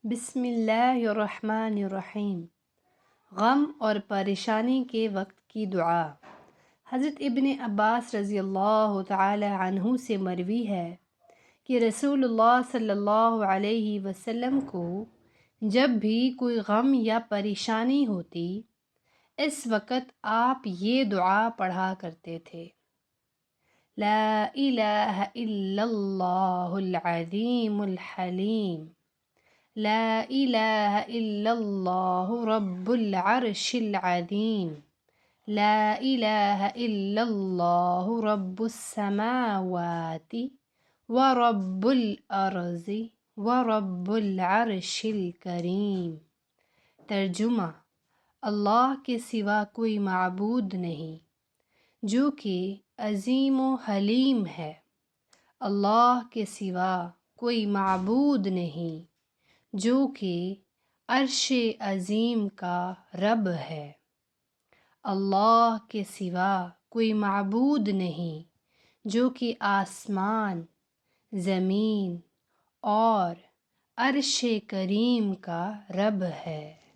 बिस्मिल्लाहिर्रहमानिर्रहीम। गम और परेशानी के वक्त की दुआ। हज़रत इब्न अब्बास रज़ी अल्लाह तआला अन्हु से मरवी है कि रसूलुल्लाह सल्लल्लाहु अलैहि वसल्लम को जब भी कोई गम या परेशानी होती, इस वक़्त आप ये दुआ पढ़ा करते थे। ला इलाहा इल्लल्लाहुल अज़ीमुल हलीम, ला इलाहा इल्लल्लाहु रब्बुल अर्शिल अज़ीम, ला इलाहा इल्लल्लाहु रब्बुस समावाति व रब्बुल अर्ज़ि व रब्बुल अर्शिल करीम। तर्जुमा: अल्लाह के सिवा कोई माबूद नहीं जो कि अज़ीम व हलीम है। अल्लाह के सिवा कोई माबूद नहीं जो कि अर्श अज़ीम का रब है। अल्लाह के सिवा कोई माबूद नहीं जो कि आसमान, ज़मीन और अर्श करीम का रब है।